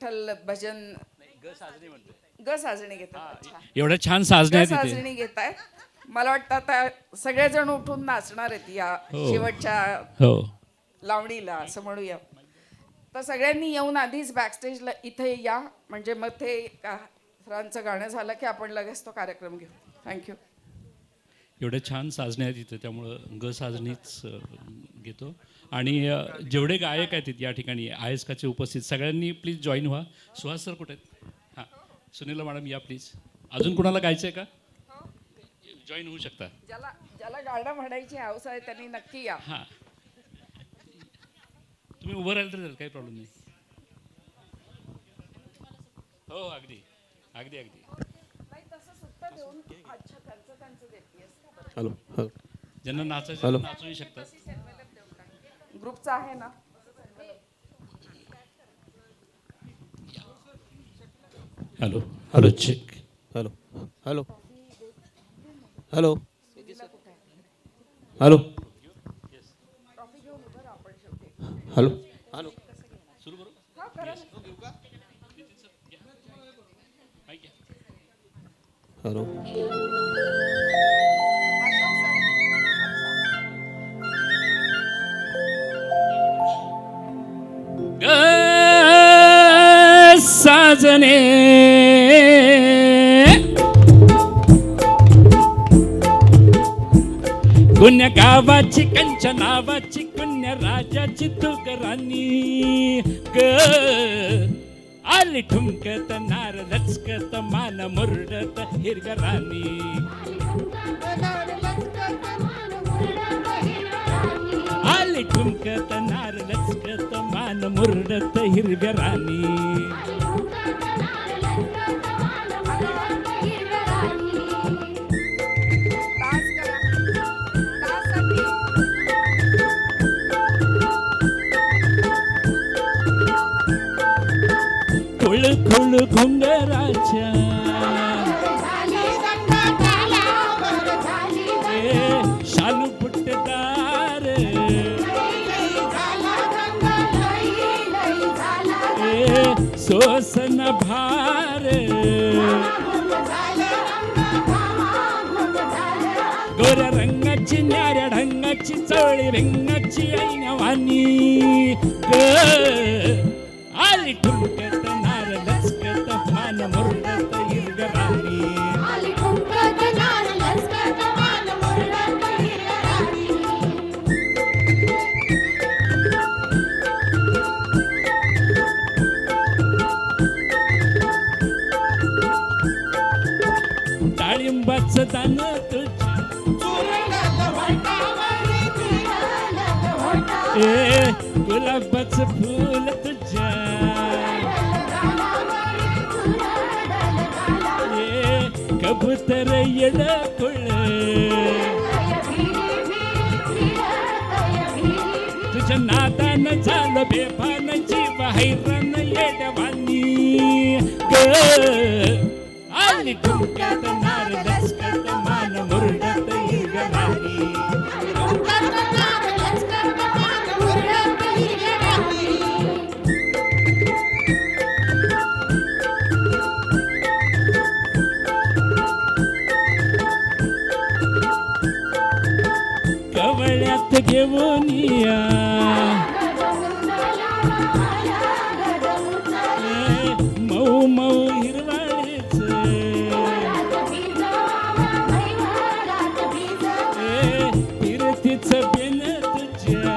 विठ्ठल भजन ग साजणी घेतात. अच्छा, एवढ्या छान साजण्या ग आहेत तिथे. साजणी घेताय. मला वाटतं आता सगळेजण उठून नाचणार आहेत या हो. शेवटच्या हो लावणीला असं म्हणूया. तर सगळ्यांनी येऊन आधीच बॅकस्टेजला इथे या, म्हणजे मग ते सरांचं गाणं झालं की आपण लगेच तो कार्यक्रम घेऊ. थँक्यू. एवढ्या छान साजण्या आहेत तिथे, त्यामुळं ग साजणीच घेतो. आणि जेवढे गायक आहेत या ठिकाणी आयस्काचे उपस्थित सगळ्यांनी प्लीज जॉईन व्हा. सुहास सर कुठे आहेत? हां, सुनीला मॅडम या प्लीज. अजून कुणाला गायचं आहे का? जॉईन होऊ शकता. ज्याला ज्याला गाणं म्हणायची हौस आहे त्यांनी नक्की या. हां, तुम्ही उभं राहिलं तर काही प्रॉब्लेम नाही. हो अगदी अगदी अगदी. हॅलो हॅलो ज्यांना नाचायचं नाचूही शकतात. ग्रुपचा आहे ना. Hello hello check. Hello hello hello hello hello hello सुरू करू. हॅलो साजने पुण्य गावाची कंच नावाची पुण्य राजाची तुकरानी ग आली ठुमकत नार लचकत मान मुरडत हिरव्या राणी. आली ठुमकत नार लचकत मान मुरडत हिरव्या राणी. डान्स करा. डान्ससाठी. खुळ खुळ घुंगराच्या शालू पुट्टदार सोसन भार गोऱ्या रंगाची न्याऱ्या ढंगाची चवळी भिंगाची ऐनवानी ग आली ठुमकत नार लचकत मान मुरडत हिरव्या राणी. डाळिंबाचं दान तुझ्या गुलाबाचं फूल तुझ्या कबूतर येड कुळ तुझ्या नादान झालं बेभान जीव हैरान येडवानी ग आली ठुमक्यात नार लचकत मान मुरडत हिरव्या राणी. कवळ्यात घेऊन या मऊ मऊ हिरवाळीच फिरतीच बेन तुझ्या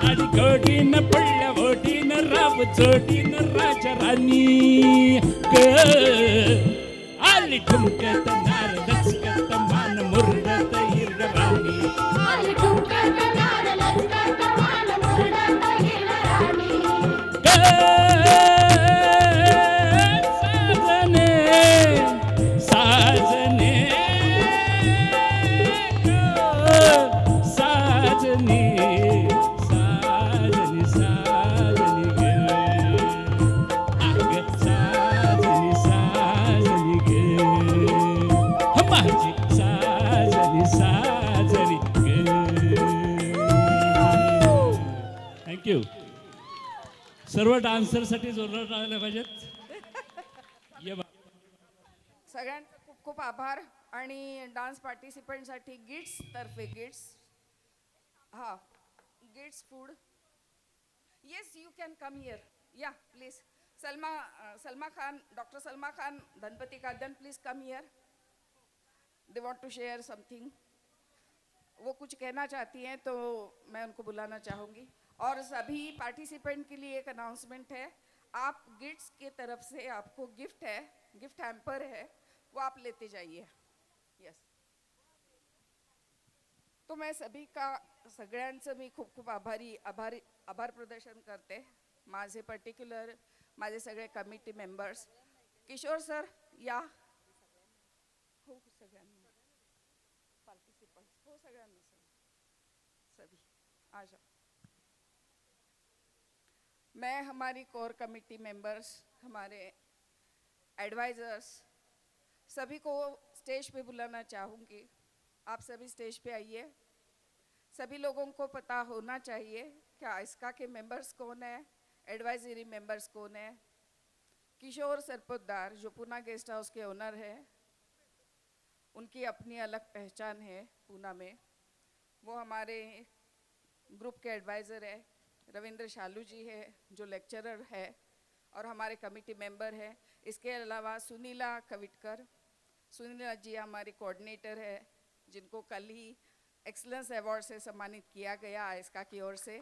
आणि गोडीन पडल्या ओढीन राव जोडीन राजा राणी ग आली ठुमकत नार लचकत मान मुरडत हिरव्या राणी. साजने साजने साजनी साजनी ग अग साजनी साजनी ग थँक्यू. सर्व डान्सरसाठी जोरदार टाळ्या पाहिजेत. ये बा. सगळ्यांचे खूप खूप आभार. आणि डान्स पार्टिसिपंटसाठी गिट्स तर्फे गिट्स, हां, Gits food. Yes, you can come here. या please. Salma Khan, doctor Salma Khan, Dhanpati Kadan, please come here. They want to share something. वो कुछ कहना चाहती हैं तो मैं उनको बुलाना चाहूँगी. और सभी पार्टिसिपेंट के लिए एक अनाउंसमेंट है. आप गिफ्ट्स की तरफ से आपको गिफ्ट है, गिफ्ट हैम्पर है, वो आप लेते जाइए. यस. तो मैं सभी का, सगळ्यांचं मी खूप खूप आभार प्रदर्शन करते. माझे पर्टिक्युलर, माझे सगळे कमिटी मेंबर्स. किशोर सर या. हो सगळ्यांना पार्टिसिपंट्स, हो सगळ्यांना, सभी आ जाओ. मैं हमारी कोर कमेटी मेंबर्स, हमारे एडवाइजर्स, सभी को स्टेज पे बुलाना चाहूँगी. आप सभी स्टेज पे आइए. सभी लोगों को पता होना चाहिए कि आइस्का के मेंबर्स कौन है, एडवाइजरी मेंबर्स कौन है. किशोर सरपोतदार जो पूना गेस्ट हाउस के ओनर है, उनकी अपनी अलग पहचान है पूना में. वो हमारे ग्रुप के एडवाइज़र है. रविंद्र शालू जी है जो लेक्चरर है और हमारे कमेटी मेंबर है. इसके अलावा सुनीला कविटकर, सुनीला जी हमारी कोऑर्डिनेटर है, जिनको कल ही एक्सलेंस अवार्ड से सम्मानित किया गया आइस्का की ओर से.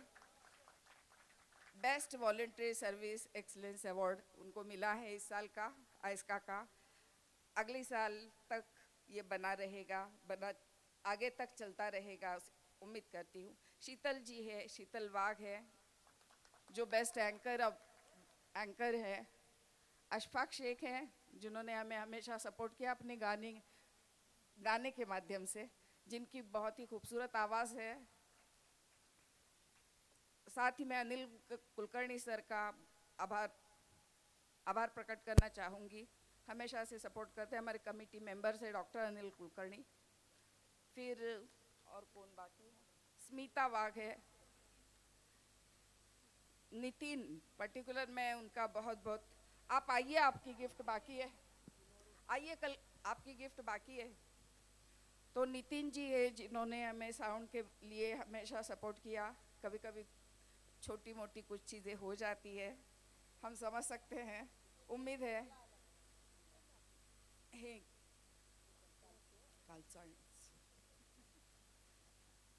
Best voluntary service excellence award उनको मिला है इस साल का आइस्का का. अगले साल तक ये बना रहेगा, आगे तक चलता रहेगा, उम्मीद करती हूँ. शीतल जी है, शीतल वाघ है जो बेस्ट एंकर है. अशफाक शेख हैं जिन्होंने हमें हमेशा सपोर्ट किया अपने गाने के माध्यम से, जिनकी बहुत ही खूबसूरत आवाज़ है. साथ ही मैं अनिल कुलकर्णी सर का आभार प्रकट करना चाहूँगी. हमेशा से सपोर्ट करते हैं. हमारे कमेटी मेंबर से डॉक्टर अनिल कुलकर्णी. फिर और कौन बाकी है, स्मिता वाघ है. नितिन पर्टिकुलर मैं उनका बहुत बहुत. आप आइए, आपकी गिफ्ट बाकी है. आइए, कल आपकी गिफ्ट बाकी है. तो नितिन जी है जिन्होंने हमें साउंड के लिए हमेशा सपोर्ट किया. कभी कभी छोटी मोटी कुछ चीज़ें हो जाती है, हम समझ सकते हैं. उम्मीद है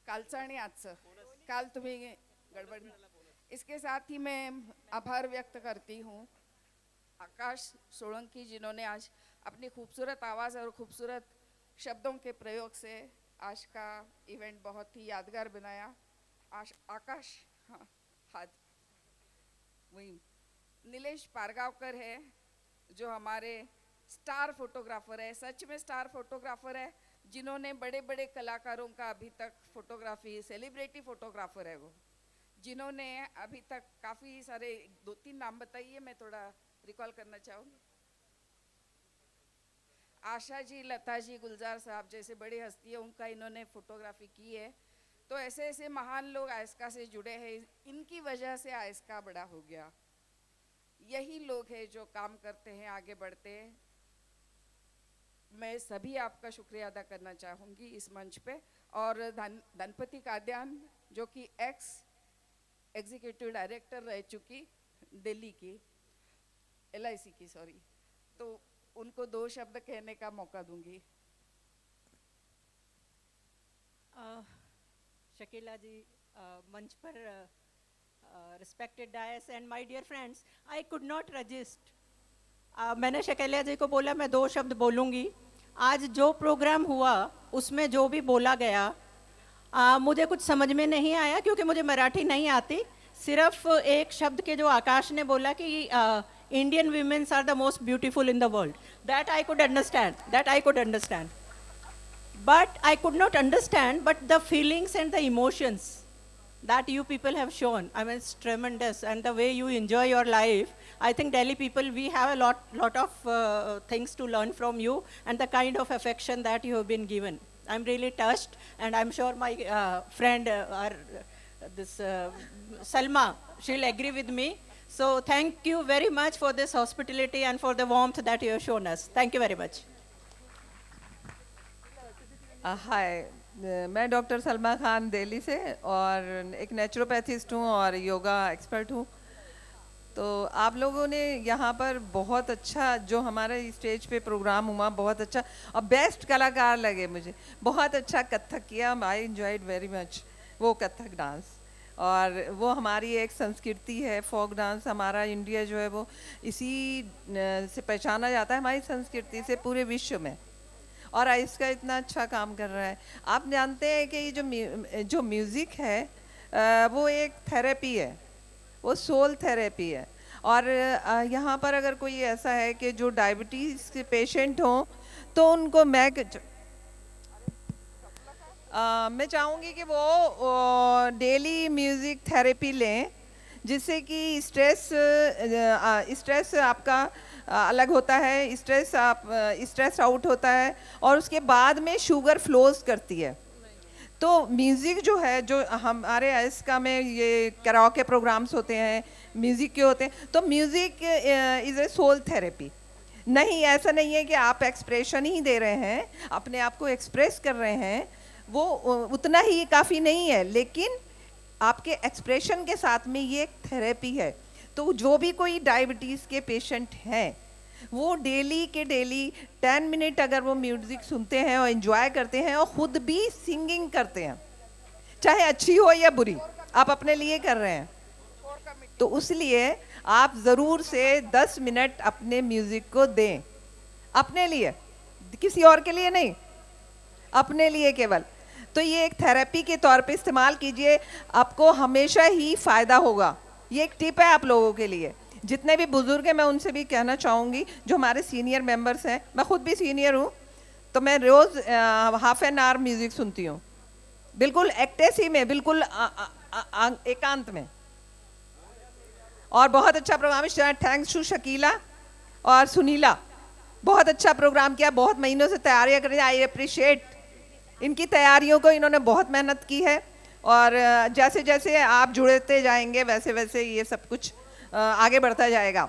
कालचं आणि आजचं, काल तुम्ही गडबड. इसके साथ ही मैं आभार व्यक्त करती हूँ आकाश सोलंकी जिन्होंने आज अपनी खूबसूरत आवाज़ और खूबसूरत शब्दों के प्रयोग से आज का इवेंट बहुत ही यादगार बनाया. आकाश, हाँ, हाथ वही. नीलेश पारगावकर है जो हमारे स्टार फोटोग्राफर है, सच में स्टार फोटोग्राफर है, जिन्होंने बड़े बड़े कलाकारों का अभी तक फोटोग्राफी, सेलिब्रिटी फोटोग्राफर है वो, जिन्होंने अभी तक काफ़ी सारे, 2-3 नाम बताइए, मैं थोड़ा रिकॉल करना चाहूँगी. आशा जी, लता जी, गुलजार साहब जैसे बड़ी हस्तियों का इन्होंने फोटोग्राफी की है. तो ऐसे ऐसे महान लोग आइस्का से जुड़े हैं. इनकी वजह से आइस्का बड़ा हो गया. यही लोग हैं जो काम करते हैं, आगे बढ़ते हैं. मैं सभी आपका शुक्रिया अदा करना चाहूँगी इस मंच पे. और धनपति काद्यान जो कि एक्स एग्जीक्यूटिव डायरेक्टर रह चुकी दिल्ली की, LIC की, सॉरी, तो उनको 2 शब्द कहने का मौका दूंगी. शकीला जी, मंच पर respected dais and my dear friends, I could not resist. मैंने शकीला जी को बोला मैं 2 शब्द बोलूँगी. आज जो प्रोग्राम हुआ उसमें जो भी बोला गया मुझे कुछ समझ में नहीं आया क्योंकि मुझे मराठी नहीं आती. सिर्फ एक शब्द के जो आकाश ने बोला कि Indian womens are the most beautiful in the world, that I could understand. But I could not understand, but the feelings and the emotions that you people have shown, I mean, it's tremendous. And the way you enjoy your life, I think Delhi people, we have a lot of things to learn from you and the kind of affection that you have been given. I'm really touched, and I'm sure my friend, our this Salma, she'll agree with me. So thank you very much for this hospitality and for the warmth that you have shown us. Thank you very much. हाय मैं doctor Salma Khan Delhi से और एक नेचुरोपैथिस्ट हूँ और yoga expert हूँ। तो आप लोगों ने यहाँ पर बहुत अच्छा जो हमारा स्टेज पे प्रोग्राम हुआ बहुत अच्छा और बेस्ट कलाकार लगे मुझे। बहुत अच्छा कथक किया, आई एंजॉयड वेरी मच वो कथक डांस। और वो हमारी एक संस्कृति है, फोक डांस। हमारा इंडिया जो है वो इसी से पहचाना जाता है, हमारी संस्कृति से पूरे विश्व में। और इसका इतना अच्छा काम कर रहा है। आप जानते हैं कि ये जो म्यूज़िक है वो एक थेरेपी है, वो सोल थेरेपी है। और यहाँ पर अगर कोई ऐसा है कि जो डायबिटीज़ के पेशेंट हों तो उनको मैं चाहूँगी कि वो डेली म्यूज़िक थेरेपी लें, जिससे कि स्ट्रेस आपका अलग होता है, स्ट्रेस आउट होता है और उसके बाद में शुगर फ्लोज करती है। तो म्यूज़िक जो है, जो हमारे आइस्का में ये कराओके प्रोग्राम्स होते हैं, म्यूज़िक के होते हैं, तो music is a soul therapy. नहीं, ऐसा नहीं है कि आप एक्सप्रेशन ही दे रहे हैं, अपने आप को एक्सप्रेस कर रहे हैं, वो उतना ही काफ़ी नहीं है, लेकिन आपके एक्सप्रेशन के साथ में ये एक थेरेपी है। तो जो भी कोई डायबिटीज़ के पेशेंट हैं वो डेली के डेली 10 मिनट अगर वो म्यूज़िक सुनते हैं और एंजॉय करते हैं और ख़ुद भी सिंगिंग करते हैं, चाहे अच्छी हो या बुरी, आप अपने लिए कर रहे हैं, तो उसलिए आप ज़रूर से 10 मिनट अपने म्यूज़िक को दें, अपने लिए, किसी और के लिए नहीं, अपने लिए केवल। तो ये एक थेरेपी के तौर पे इस्तेमाल कीजिए, आपको हमेशा ही फ़ायदा होगा। ये एक टिप है आप लोगों के लिए। जितने भी बुज़ुर्ग हैं मैं उनसे भी कहना चाहूँगी, जो हमारे सीनियर मेंबर्स हैं, मैं ख़ुद भी सीनियर हूँ, तो मैं रोज़ हाफ एन आवर म्यूज़िक सुनती हूँ, बिल्कुल एक्टेसी में, बिल्कुल एकांत में। और बहुत अच्छा प्रोग्राम है, थैंक्स टू शकीला और सुनीला, बहुत अच्छा प्रोग्राम किया, बहुत महीनों से तैयारियाँ कर रही हैं। आई अप्रिशिएट इनकी तैयारियों को, इन्होंने बहुत मेहनत की है और जैसे जैसे आप जुड़ते जाएंगे वैसे वैसे ये सब कुछ आगे बढ़ता जाएगा।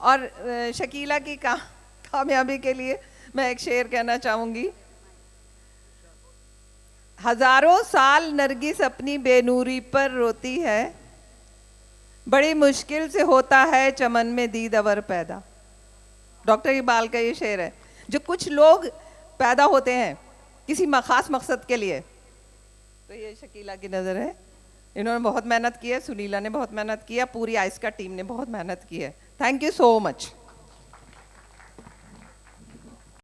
और शकीला की कामयाबी के लिए मैं एक शेर कहना चाहूँगी। हजारों साल नरगिस अपनी बेनूरी पर रोती है, बड़ी मुश्किल से होता है चमन में दीद अवर पैदा। डॉक्टर इकबाल का ये शेर है। जो कुछ लोग पैदा होते हैं किसी खास मकसद के लिए, तो ये शकीला की नज़र है। इन्होंने बहुत मेहनत की है, सुनीला ने बहुत मेहनत की है, पूरी आइस्का टीम ने बहुत मेहनत की है। Thank you so much.